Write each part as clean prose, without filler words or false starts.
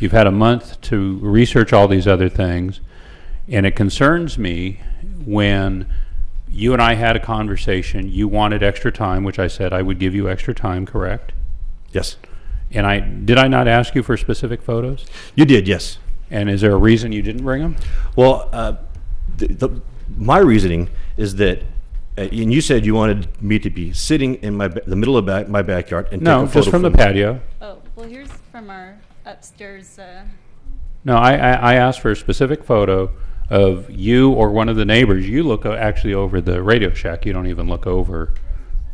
You've had a month to research all these other things, and it concerns me when you and I had a conversation. You wanted extra time, which I said I would give you extra time, correct? Yes. And did I not ask you for specific photos? You did, yes. And is there a reason you didn't bring them? Well, my reasoning is that, and you said you wanted me to be sitting in the middle of my backyard and take a photo just from the patio. Oh, well, here's from our upstairs. No, I asked for a specific photo of you or one of the neighbors. You look actually over the Radio Shack. You don't even look over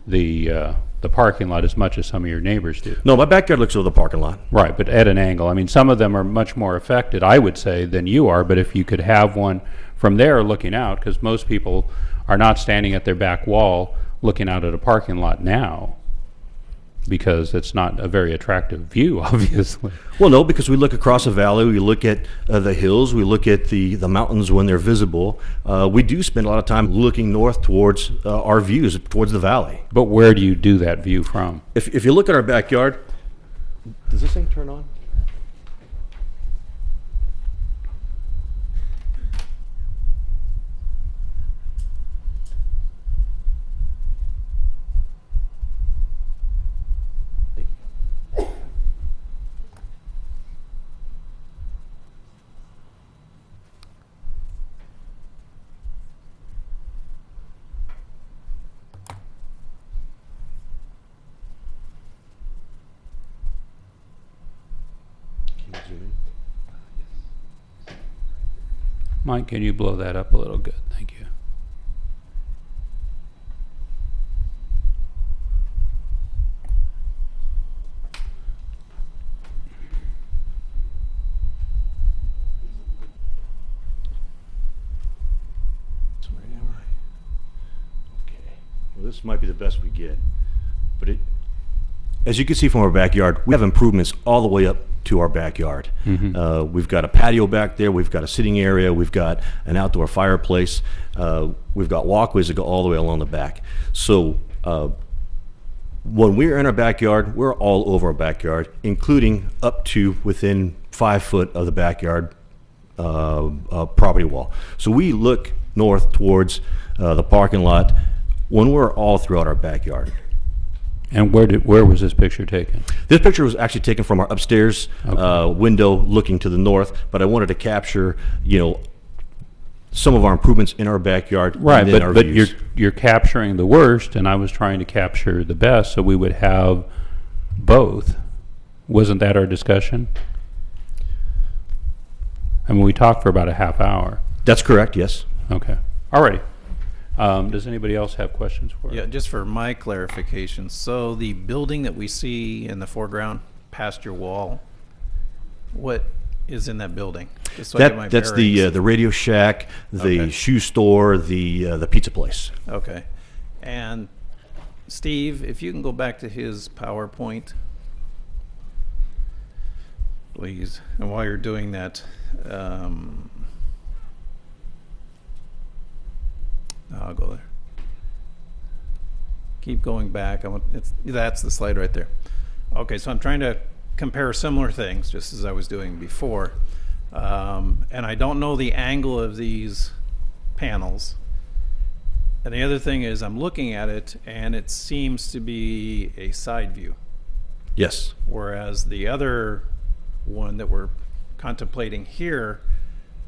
the parking lot as much as some of your neighbors do. No, my backyard looks over the parking lot. Right, but at an angle. I mean, some of them are much more affected, I would say, than you are. But if you could have one from there looking out, because most people are not standing at their back wall looking out at a parking lot now, because it's not a very attractive view, obviously. Well, no, because we look across a valley, we look at the hills, we look at the mountains when they're visible. We do spend a lot of time looking north towards our views, towards the valley. But where do you do that view from? If you look at our backyard, does this thing turn on? Mike, can you blow that up a little? Good, thank you. Okay. Well, this might be the best we get, but as you can see from our backyard, we have improvements all the way up to our backyard. Mm-hmm. We've got a patio back there, we've got a sitting area, we've got an outdoor fireplace, we've got walkways that go all the way along the back. So when we're in our backyard, we're all over our backyard, including up to within 5 foot of the backyard property wall. So we look north towards the parking lot when we're all throughout our backyard. And where was this picture taken? This picture was actually taken from our upstairs window looking to the north, but I wanted to capture, some of our improvements in our backyard. Right, and but you're capturing the worst, and I was trying to capture the best, so we would have both. Wasn't that our discussion? I mean, we talked for about a half hour. That's correct, yes. Okay. All righty. Does anybody else have questions for us? Yeah, just for my clarification. So the building that we see in the foreground past your wall, what is in that building? Just so I get my That's bearings. the Radio Shack, the Okay. shoe store, the pizza place. Okay. And Steve, if you can go back to his PowerPoint, please. And while you're doing that, I'll go there. Keep going back. That's the slide right there. Okay, so I'm trying to compare similar things, just as I was doing before. And I don't know the angle of these panels. And the other thing is I'm looking at it, and it seems to be a side view. Yes. Whereas the other one that we're contemplating here,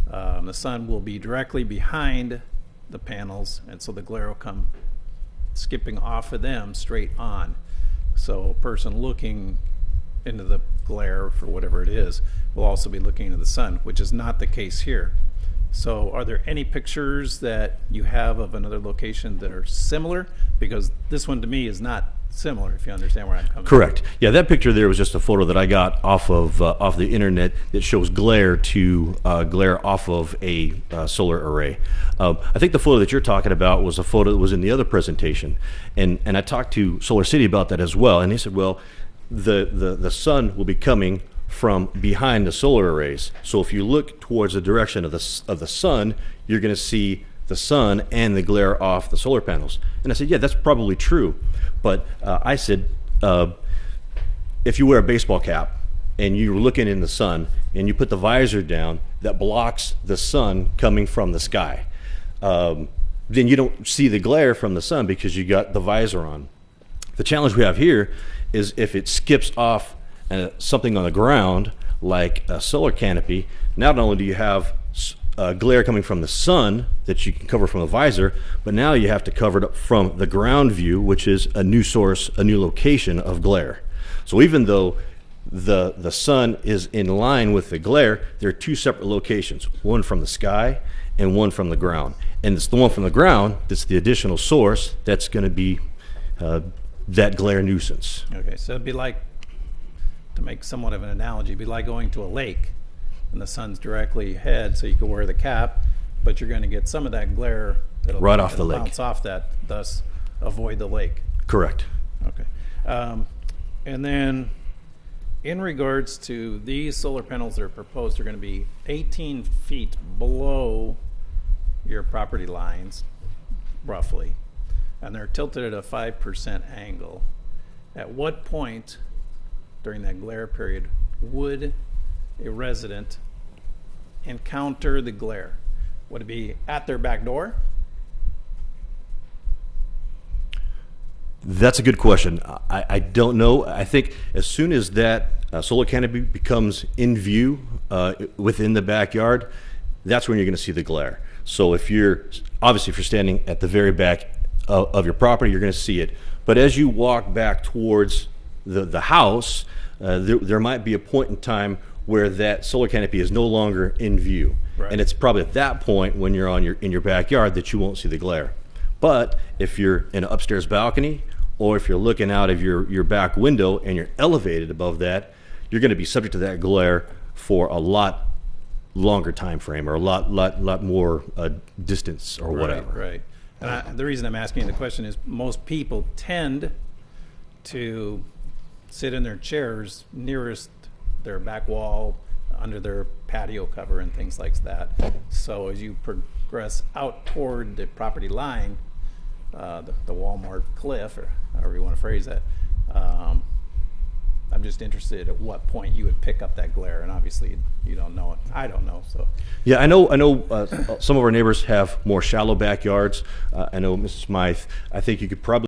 the sun will be directly behind the panels, and so the glare will come skipping off of them straight on. So a person looking into the glare for whatever it is will also be looking into the sun, which is not the case here. So are there any pictures that you have of another location that are similar? Because this one to me is not similar, if you understand where I'm coming Correct. Yeah, that picture there was just a photo that I got off the internet that shows glare off of a solar array. I think the photo that you're talking about was a photo that was in the other presentation, and I talked to Solar City about that as well, and they said, well, the sun will be coming from behind the solar arrays. So if you look towards the direction of the sun, you're going to see the sun and the glare off the solar panels. And I said, yeah, that's probably true. But I said, if you wear a baseball cap and you're looking in the sun, and you put the visor down that blocks the sun coming from the sky, then you don't see the glare from the sun because you got the visor on. The challenge we have here is if it skips off something on the ground, like a solar canopy, not only do you have glare coming from the sun that you can cover from the visor, but now you have to cover it up from the ground view, which is a new source, a new location of glare. So even though the sun is in line with the glare, there are two separate locations, one from the sky and one from the ground. And it's the one from the ground that's the additional source that's going to be that glare nuisance. Okay, so it'd be like, to make somewhat of an analogy, it'd be like going to a lake and the sun's directly ahead, so you can wear the cap, but you're going to get some of that glare Right off the lake. bounce off that, thus avoid the lake. Correct. Okay. And then in regards to these solar panels that are proposed, are going to be 18 feet below your property lines, roughly, and they're tilted at a 5% angle. At what point during that glare period would a resident encounter the glare? Would it be at their back door? That's a good question. I don't know. I think as soon as that solar canopy becomes in view within the backyard, that's when you're going to see the glare. So if you're standing at the very back of your property, you're going to see it. But as you walk back towards the house, there might be a point in time where that solar canopy is no longer in view. Right. And it's probably at that point when you're in your backyard that you won't see the glare. But if you're in an upstairs balcony, or if you're looking out of your back window and you're elevated above that, you're going to be subject to that glare for a lot longer time frame, or a lot more distance or whatever. Right. And the reason I'm asking the question is most people tend to sit in their chairs nearest their back wall, under their patio cover and things like that. So as you progress out toward the property line, the Walmart cliff, or however you want to phrase that, I'm just interested at what point you would pick up that glare, and obviously you don't know it. I don't know. So yeah, I know. Some of our neighbors have more shallow backyards. I know Mrs. Smythe. I think you could probably